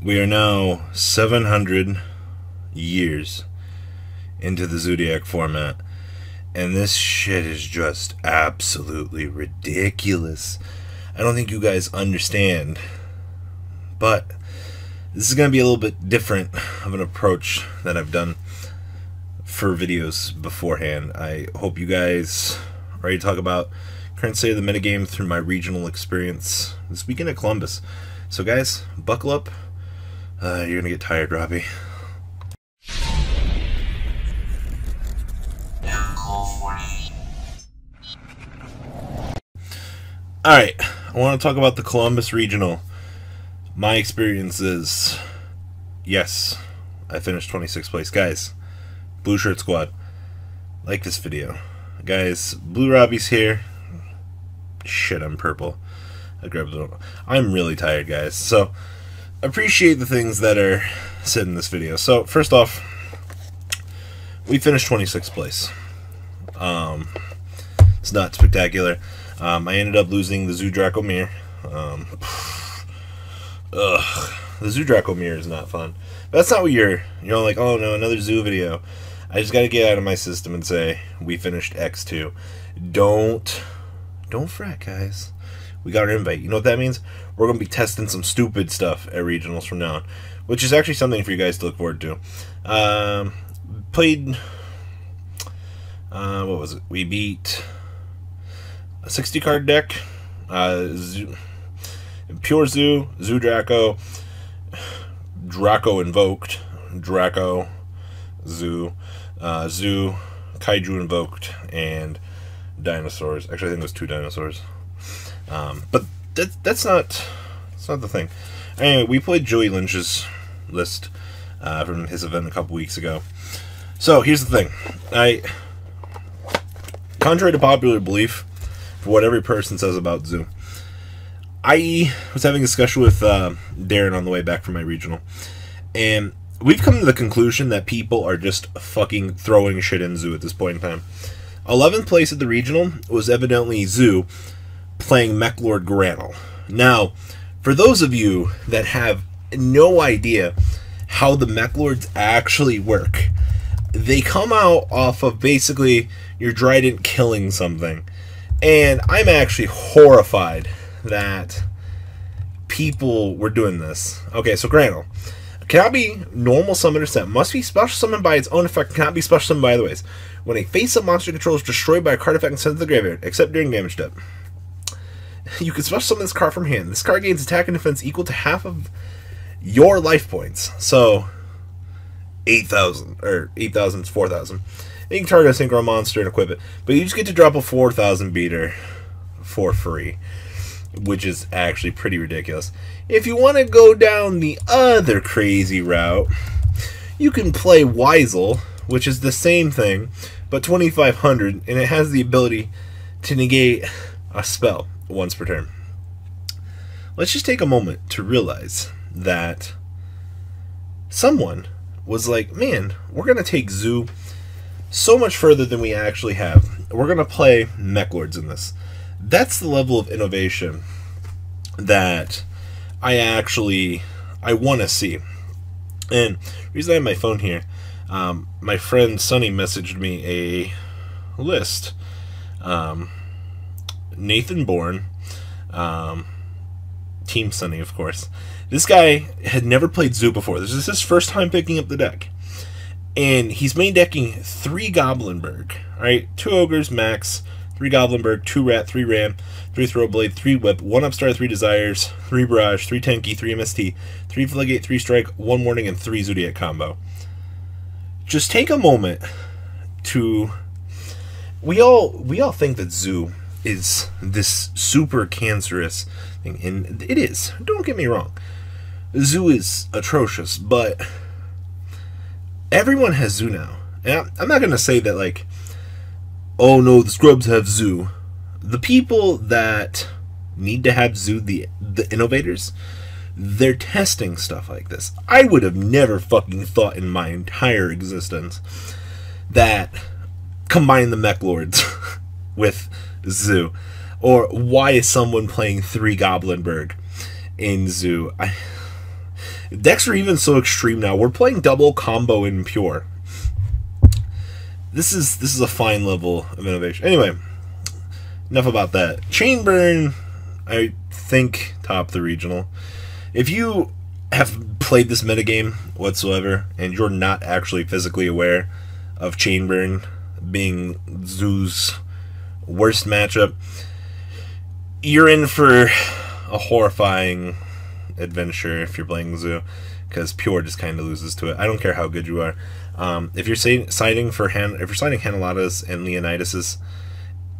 We are now 700 years into the Zodiac format, and this shit is just absolutely ridiculous. I don't think you guys understand, but this is going to be a little bit different of an approach that I've done for videos beforehand. I hope you guys are ready to talk about current state of the metagame through my regional experience this weekend at Columbus. So guys, buckle up. You're going to get tired, Robbie. Alright, I want to talk about the Columbus Regional. My experience is, yes, I finished 26th place. Guys, Blue Shirt Squad, like this video. Guys, Blue Robbie's here. Shit, I'm purple. I grabbed it. I'm really tired, guys. So, appreciate the things that are said in this video. So, first off, we finished 26th place. It's not spectacular. I ended up losing the Zoo Draco Mirror. The Zoo Draco Mirror is not fun. But that's not what you're like, oh no, another Zoo video. I just gotta get out of my system and say, we finished X2. Don't fret, guys. We got our invite. You know what that means? We're gonna be testing some stupid stuff at regionals from now on, which is actually something for you guys to look forward to. Played, what was it? We beat a 60 card deck, Pure Zoo, Zoo Draco, Draco Invoked, Draco, Zoo, Zoo, Kaiju Invoked, and Dinosaurs. Actually, I think it was 2 dinosaurs. But that's not the thing. Anyway, we played Joey Lynch's list from his event a couple weeks ago. So here's the thing. Contrary to popular belief, for what every person says about Zoo, I was having a discussion with Darren on the way back from my regional, and we've come to the conclusion that people are just fucking throwing shit in Zoo at this point in time. 11th place at the regional was evidently Zoo playing Mech Lord Granal. Now, for those of you that have no idea how the Mech Lords actually work, they come out off of basically your Trident killing something. And I'm actually horrified that people were doing this. Okay, so Granal cannot be normal summon or set. Must be special summoned by its own effect. Cannot be special summoned by other ways. When a face-up monster control is destroyed by a card effect and sent to the graveyard, except during damage step, you can special summon this card from hand. This card gains attack and defense equal to half of your life points. So 8,000 or 8,000 is 4,000. You can target a synchro monster and equip it, but you just get to drop a 4,000 beater for free, which is actually pretty ridiculous. If you want to go down the other crazy route, you can play Weisel, which is the same thing, but 2,500, and it has the ability to negate a spell once per turn. Let's just take a moment to realize that someone was like, man, we're going to take Zoo so much further than we actually have. We're going to play Mech Lords in this. That's the level of innovation that I want to see. And the reason I have my phone here, my friend Sonny messaged me a list. Nathan Bourne, Team Sonny, of course. This guy had never played Zoo before. This is his first time picking up the deck. And he's main decking 3 Goblinberg, right? 2 Ogres max, 3 Goblinberg, 2 Rat, 3 Ram, 3 Throwblade, 3 Whip, 1 Upstart, 3 Desires, 3 Barrage, 3 Tenki, 3 MST, 3 Floodgate, 3 Strike, 1 Warning, and 3 Zodiac combo. Just take a moment to... We all think that Zoo is this super cancerous thing, and it is. Don't get me wrong. Zoo is atrocious, but everyone has Zoo now. And I'm not going to say that, like, oh no, the scrubs have Zoo. The people that need to have Zoo, the innovators, they're testing stuff like this. I would have never fucking thought in my entire existence that combine the Mech Lords with Zoo. Or why is someone playing 3 Goblinberg in Zoo? Decks are even so extreme now. We're playing double combo in pure. This is a fine level of innovation. Anyway, enough about that. Chainburn, I think, top the regional. If you have played this metagame whatsoever, and you're not actually physically aware of Chainburn being Zoo's worst matchup, you're in for a horrifying adventure if you're playing Zoo, because pure just kind of loses to it. I don't care how good you are. If you're siding Hanaladas and Leonidases,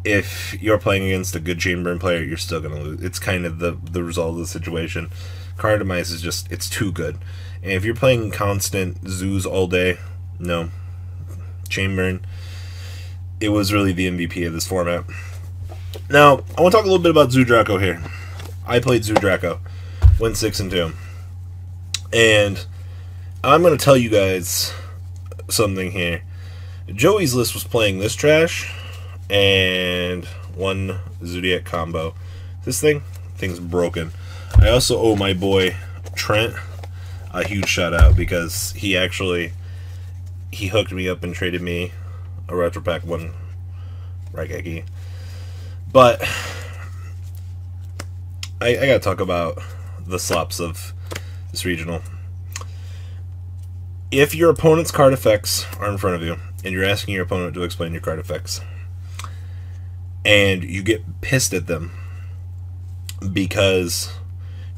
if you're playing against a good Chainburn player, you're still gonna lose. It's kind of the result of the situation. Card demise is just, it's too good. And if you're playing constant Zoos all day, no. Chainburn, it was really the MVP of this format. Now, I want to talk a little bit about Zoo Draco here. I played Zoo Draco, went 6-2. And I'm going to tell you guys something here. Joey's list was playing this trash and one Zodiac combo. This thing's broken. I also owe my boy Trent a huge shout out, because he hooked me up and traded me a Retro Pack 1 Raigeki. But I gotta talk about the slops of this regional. If your opponent's card effects are in front of you, and you're asking your opponent to explain your card effects, and you get pissed at them because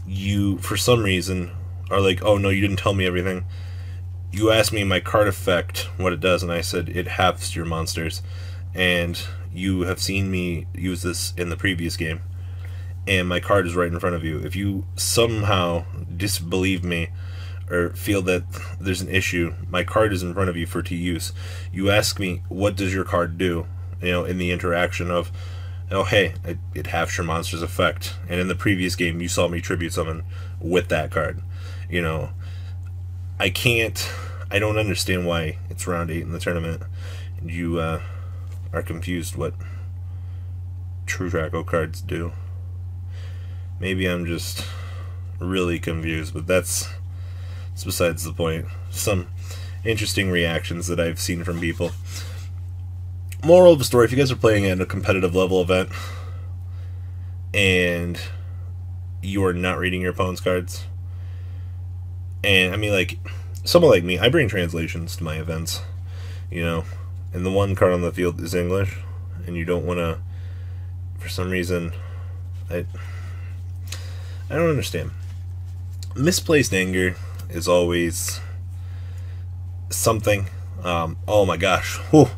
you, for some reason, are like, oh no, you didn't tell me everything. You asked me my card effect, what it does, and I said it halves your monsters. And you have seen me use this in the previous game, and my card is right in front of you. If you somehow disbelieve me or feel that there's an issue, my card is in front of you for to use. You ask me, what does your card do? You know, in the interaction of, oh hey, it halves your monster's effect. And in the previous game, you saw me tribute summon with that card. You know, I don't understand why it's round 8 in the tournament, and you are confused what True Draco cards do. Maybe I'm just really confused, but that's besides the point. Some interesting reactions that I've seen from people. Moral of the story, if you guys are playing at a competitive level event and you are not reading your opponent's cards, and I mean, like, someone like me, I bring translations to my events, you know, and the one card on the field is English, and you don't want to, for some reason, I don't understand. Misplaced anger is always something. Oh my gosh. Whew.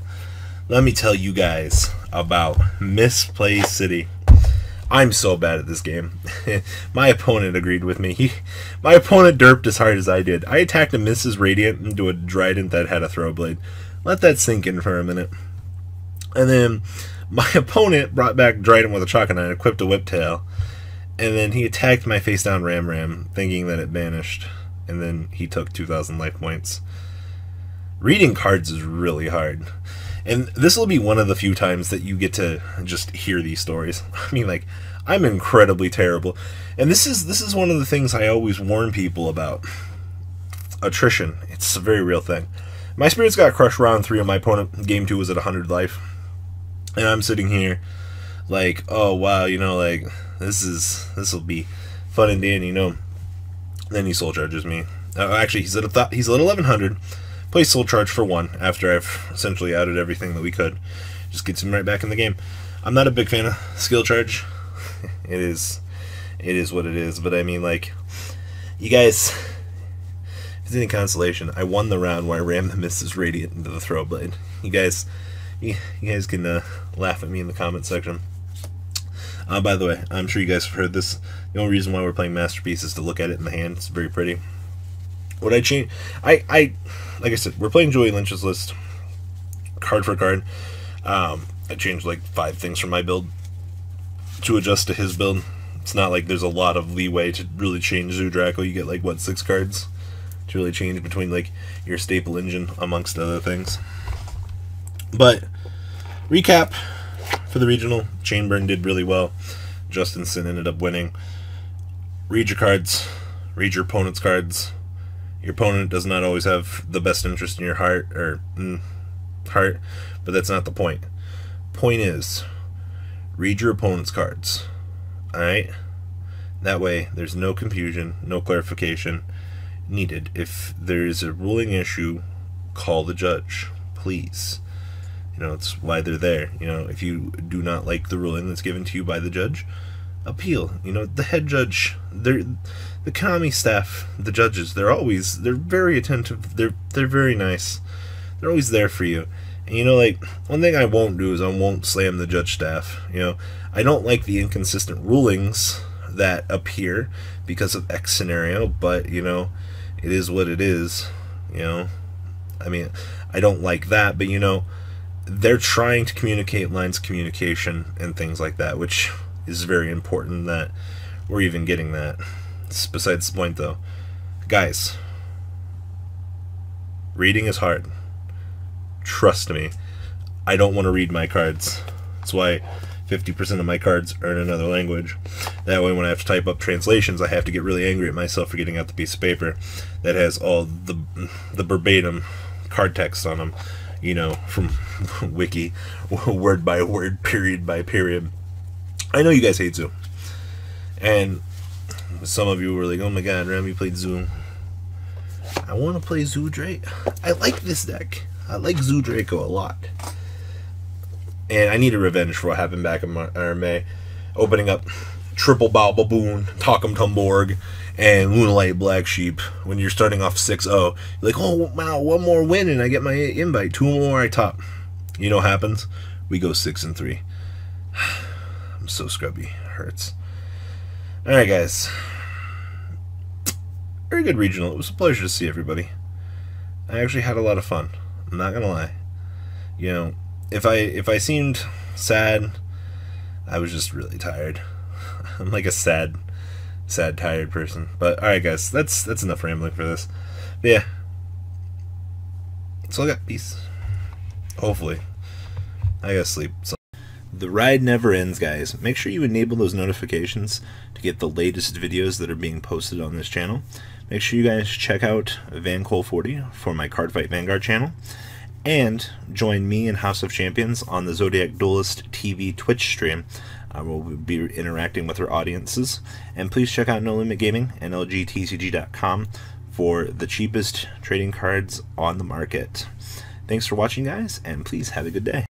Let me tell you guys about Misplaced City. I'm so bad at this game. My opponent agreed with me. My opponent derped as hard as I did. I attacked a Mrs. Radiant into a Trident that had a throw blade. Let that sink in for a minute. And then my opponent brought back Trident with a Chakanine, equipped a Whiptail. And then he attacked my face down Ram, thinking that it vanished. And then he took 2,000 life points. Reading cards is really hard. And this will be one of the few times that you get to just hear these stories. I mean, like, I'm incredibly terrible. And this is one of the things I always warn people about. Attrition. It's a very real thing. My spirits got crushed round 3 on my opponent. Game 2 was at 100 life. And I'm sitting here like, oh wow, you know, like, this will be fun and dandy, you know. Then he soul charges me. Actually, he's at 1100. Plays soul charge for 1 after I've essentially added everything that we could. Just gets him right back in the game. I'm not a big fan of skill charge. It is what it is. But I mean, like, you guys, if it's any consolation, I won the round where I rammed the Mrs. Radiant into the throw blade. You guys can laugh at me in the comment section. By the way, I'm sure you guys have heard this. The only reason why we're playing Masterpiece is to look at it in the hand. It's very pretty. What I change, like I said, we're playing Joey Lynch's list, card for card. I changed like 5 things from my build to adjust to his build. It's not like there's a lot of leeway to really change Zoo Draco. You get like, what, 6 cards to really change between like your staple engine amongst other things. But recap for the regional, Chainburn did really well. Justin Sin ended up winning. Read your cards, read your opponent's cards. Your opponent does not always have the best interest in your heart, but that's not the point. Point is, read your opponent's cards. Alright? That way, there's no confusion, no clarification needed. If there's a ruling issue, call the judge, please. It's why they're there. If you do not like the ruling that's given to you by the judge, appeal. The head judge, the Konami staff, the judges, they're very attentive. They're very nice. They're always there for you. And one thing I won't do is I won't slam the judge staff. I don't like the inconsistent rulings that appear because of X scenario, but it is what it is. I don't like that, but they're trying to communicate lines of communication and things like that, which is very important that we're even getting that. It's besides the point, though. Guys, reading is hard. Trust me. I don't want to read my cards. That's why 50% of my cards are in another language. That way when I have to type up translations, I have to get really angry at myself for getting out the piece of paper that has all the verbatim card text on them, from Wiki, word by word, period by period. I know you guys hate Zoo. And some of you were like, oh my god, Remy played Zoo. I want to play Zoo Drake. I like this deck. I like Zoo Draco a lot. And I need a revenge for what happened back in May. Opening up Triple Bow Baboon, Talcum Tumborg, and Lunalight Black Sheep. When you're starting off 6-0, you're like, oh wow, one more win and I get my invite. 2 more I top. You know what happens? We go 6-3. I'm so scrubby. It hurts. Alright, guys. Very good regional. It was a pleasure to see everybody. I actually had a lot of fun. I'm not gonna lie. If I seemed sad, I was just really tired. I'm like a sad, tired person. But alright, guys, that's enough rambling for this. But yeah, that's all I got. Peace. Hopefully, I gotta sleep. The ride never ends, guys. Make sure you enable those notifications to get the latest videos that are being posted on this channel. Make sure you guys check out VanCole40 for my Cardfight Vanguard channel. And join me and House of Champions on the Zodiac Duelist TV Twitch stream. We'll be interacting with our audiences. And please check out No Limit Gaming and LGTCG.com for the cheapest trading cards on the market. Thanks for watching, guys, and please have a good day.